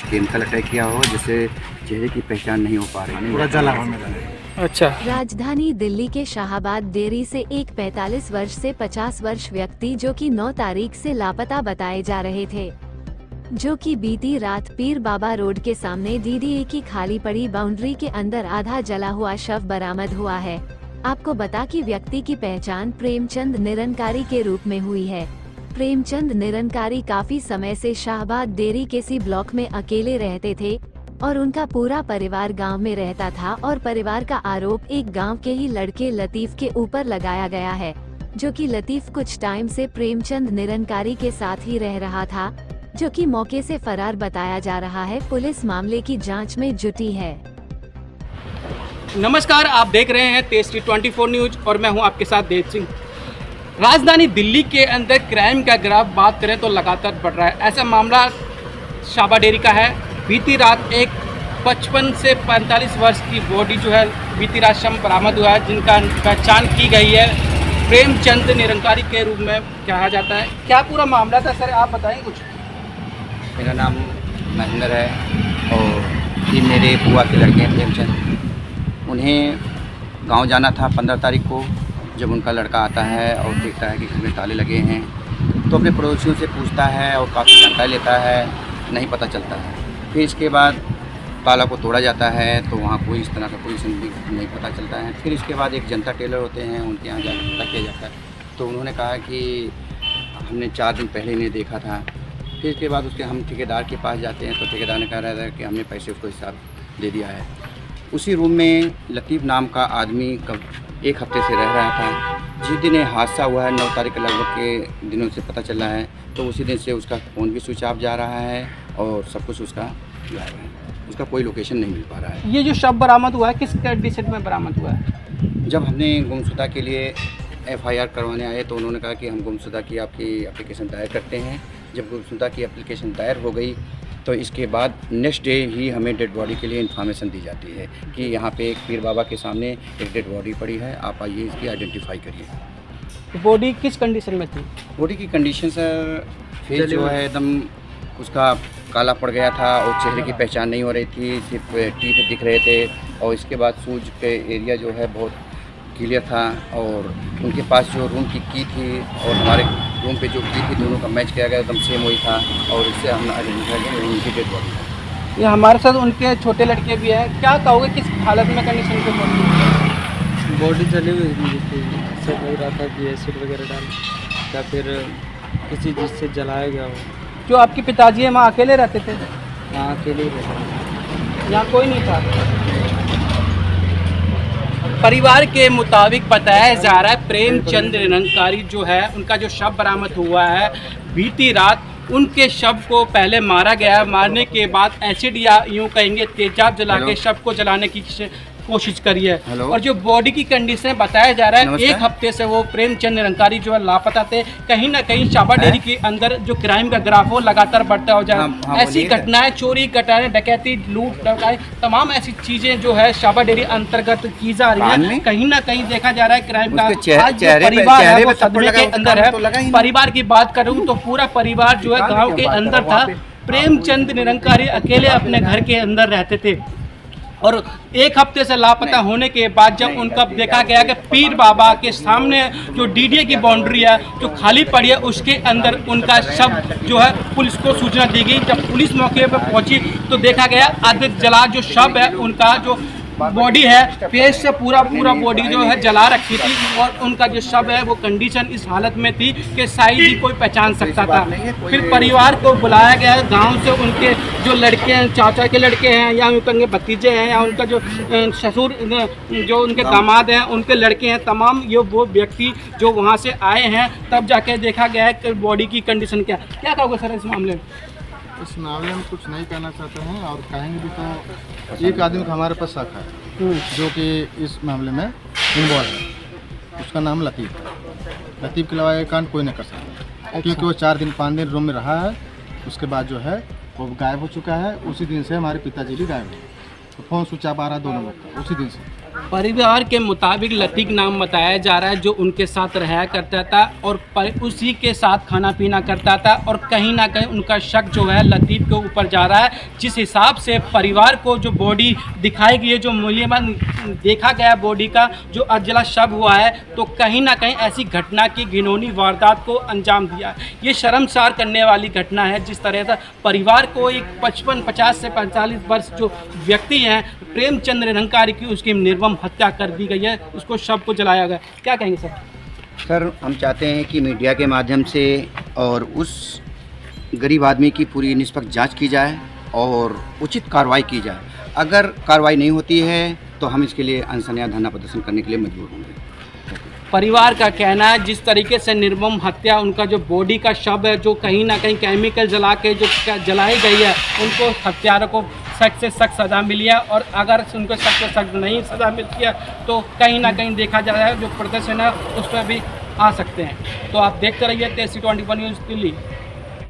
Chemical attack किया हो, जिससे चेहरे की पहचान नहीं हो पा रही। पूरा जला हुआ मेरा। अच्छा। राजधानी दिल्ली के शाहाबाद डेयरी से एक 45 वर्ष से 50 वर्ष व्यक्ति जो कि 9 तारीख से लापता बताए जा रहे थे, जो कि बीती रात पीर बाबा रोड के सामने DDA की खाली पड़ी बाउंड्री के अंदर आधा जला हुआ शव बरामद हुआ है। आपको बता कि व्यक्ति की पहचान प्रेमचंद निरंकारी के रूप में हुई है। प्रेमचंद निरंकारी काफी समय से शाहाबाद डेयरी के सी ब्लॉक में अकेले रहते थे और उनका पूरा परिवार गांव में रहता था और परिवार का आरोप एक गांव के ही लड़के लतीफ के ऊपर लगाया गया है, जो कि लतीफ कुछ टाइम से प्रेमचंद निरंकारी के साथ ही रह रहा था, जो कि मौके से फरार बताया जा रहा है। पुलिस मामले की जांच में जुटी है। नमस्कार, आप देख रहे हैं टेस्टी 24 न्यूज और मैं हूं आपके साथ देव सिंह। राजधानी दिल्ली के अंदर क्राइम का ग्राफ बात करें तो लगातार बढ़ रहा है। ऐसा मामला शाहाबाद डेयरी का है। बीती रात एक 55 से 45 वर्ष की बॉडी जो है बीती रात शव बरामद हुआ है, जिनका पहचान की गई है प्रेमचंद निरंकारी के रूप में कहा जाता है। क्या पूरा मामला था सर, आप बताएं कुछ। मेरा नाम महेंद्र है और ये मेरे बुआ के लड़के हैं प्रेमचंद। उन्हें गांव जाना था 15 तारीख को। जब उनका लड़का आता है और देखता है कि घर में ताले लगे हैं, तो अपने पड़ोसियों से पूछता है और काफ़ी जानकारी लेता है, नहीं पता चलता है। फिर इसके बाद ताला को तोड़ा जाता है तो वहाँ कोई इस तरह का कोई नहीं पता चलता है। फिर इसके बाद एक जनता टेलर होते हैं, उनके यहाँ जाकर पता किया जाता है, तो उन्होंने कहा कि हमने 4 दिन पहले इन्हें देखा था। फिर इसके बाद उसके हम ठेकेदार के पास जाते हैं तो ठेकेदार ने कहा रहा था कि हमने पैसे उसको हिसाब दे दिया है। उसी रूम में लतीफ़ नाम का आदमी कब 1 हफ्ते से रह रहा था। जिस दिन ये हादसा हुआ है 9 तारीख के लगभग के दिनों से पता चला है, तो उसी दिन से उसका फ़ोन भी स्विच ऑफ जा रहा है और सब कुछ उसका गायब है। उसका कोई लोकेशन नहीं मिल पा रहा है। ये जो शव बरामद हुआ है किस कंडीशन में बरामद हुआ है? जब हमने गुमशुदा के लिए FIR करवाने आए तो उन्होंने कहा कि हम गुमशुदा की आपकी एप्लीकेशन दायर करते हैं। जब गुमशुदा की एप्लीकेशन दायर हो गई तो इसके बाद नेक्स्ट डे ही हमें डेड बॉडी के लिए इन्फॉर्मेशन दी जाती है कि यहाँ पे एक पीर बाबा के सामने एक डेड बॉडी पड़ी है, आप आइए इसकी आइडेंटिफाई करिए। बॉडी किस कंडीशन में थी? बॉडी की कंडीशन सर, फेस जो है एकदम उसका काला पड़ गया था और चेहरे की पहचान नहीं हो रही थी, सिर्फ टीथ दिख रहे थे। और इसके बाद सूज के एरिया जो है बहुत क्लियर था और उनके पास जो रूम की की थी और हमारे रूम पे जो की थी, दोनों का मैच किया गया, एकदम सेम वही था और इससे हम आइडेंटिफाई किया उनकी डेड बॉडी। ये हमारे साथ उनके छोटे लड़के भी हैं। क्या कहोगे किस हालत में कंडीशन के? बॉडी जली हुई मुझे थी, ऐसा लग रहा था कि एसिड वगैरह डाल या फिर किसी चीज़ से जलाया गया हो। जो आपके पिताजी हैं वहाँ अकेले रहते थे? हाँ, अकेले ही रहते। यहाँ कोई नहीं था। परिवार के मुताबिक बताया जा रहा है प्रेमचंद निरंकारी जो है उनका जो शव बरामद हुआ है बीती रात, उनके शव को पहले मारा गया। मारने के बाद एसिड या यूँ कहेंगे तेजाब जला के शव को जलाने की कोशिश करी है। और जो बॉडी की कंडीशन बताया जा रहा है 1 हफ्ते से वो प्रेमचंद निरंकारी जो है लापता थे। कहीं ना कहीं शाहाबाद डेयरी के अंदर जो क्राइम का ग्राफ हो लगातार बढ़ता हो जा रहा है। ऐसी घटनाएं, चोरी, घटनाएं, डकैती, लूट, डकाई, तमाम ऐसी चीजें जो है शाहाबाद डेयरी अंतर्गत की जा रही है। कहीं ना कहीं देखा जा रहा है क्राइम का आज जो परिवार है वो सदमे के अंदर है। परिवार की बात करूँ तो पूरा परिवार जो है गाँव के अंदर था। प्रेमचंद निरंकारी अकेले अपने घर के अंदर रहते थे और 1 हफ्ते से लापता होने के बाद जब उनका देखा गया कि पीर बाबा के सामने जो DDA की बाउंड्री है जो खाली पड़ी है, उसके अंदर उनका शव जो है पुलिस को सूचना दी गई। जब पुलिस मौके पर पहुंची तो देखा गया आधे जला जो शव है, उनका जो बॉडी है फेस से पूरा बॉडी जो है जला रखी थी और उनका जो शव है वो कंडीशन इस हालत में थी कि शायद ही कोई पहचान सकता था। फिर परिवार को बुलाया गया गांव से, उनके जो लड़के हैं, चाचा के लड़के हैं या उनके भतीजे हैं या उनका जो ससुर जो उनके दामाद हैं उनके लड़के हैं, तमाम ये वो व्यक्ति जो वहाँ से आए हैं, तब जाके देखा गया है कि बॉडी की कंडीशन क्या कहोगे सर इस मामले में? इस मामले में कुछ नहीं कहना चाहते हैं और कहेंगे भी तो एक आदमी का हमारे पास शक है जो कि इस मामले में इन्वॉल्व है। उसका नाम लतीफ़ है। लतीफ़ के अलावा ये कांड कोई नहीं कर सकता क्योंकि वो 4 दिन 5 दिन रूम में रहा है। उसके बाद जो है वो गायब हो चुका है। उसी दिन से हमारे पिताजी भी गायब हैं। तो फ़ोन स्विच ऑफ आ रहा है 2 नंबर का उसी दिन से। परिवार के मुताबिक लतीफ़ नाम बताया जा रहा है जो उनके साथ रहा करता था और उसी के साथ खाना पीना करता था, और कहीं ना कहीं उनका शक जो है लतीफ़ के ऊपर जा रहा है। जिस हिसाब से परिवार को जो बॉडी दिखाई गई है, जो मूल्यवान देखा गया बॉडी का जो अजला शव हुआ है, तो कहीं ना कहीं ऐसी घटना की घिनौनी वारदात को अंजाम दिया है। ये शर्मसार करने वाली घटना है। जिस तरह से परिवार को एक 50 से 45 वर्ष जो व्यक्ति हैं प्रेमचंद निरंकारी की उसकी निर्मम हत्या कर दी गई है, उसको शव को जलाया गया। क्या कहेंगे सर? सर हम चाहते हैं कि मीडिया के माध्यम से और उस गरीब आदमी की पूरी निष्पक्ष जांच की जाए और उचित कार्रवाई की जाए। अगर कार्रवाई नहीं होती है तो हम इसके लिए अनशन या धरना प्रदर्शन करने के लिए मजबूर होंगे। परिवार का कहना है जिस तरीके से निर्मम हत्या, उनका जो बॉडी का शव है जो कहीं ना कहीं केमिकल जला के जो जलाई गई है, उनको हत्यारों को सख्त से सख्त सज़ा मिली है, और अगर उनको सख्त से सख्त नहीं सज़ा मिलती है तो कहीं ना कहीं देखा जा रहा है जो प्रदर्शन है उस पर भी आ सकते हैं। तो आप देखते रहिए TC 21 न्यूज़ दिल्ली।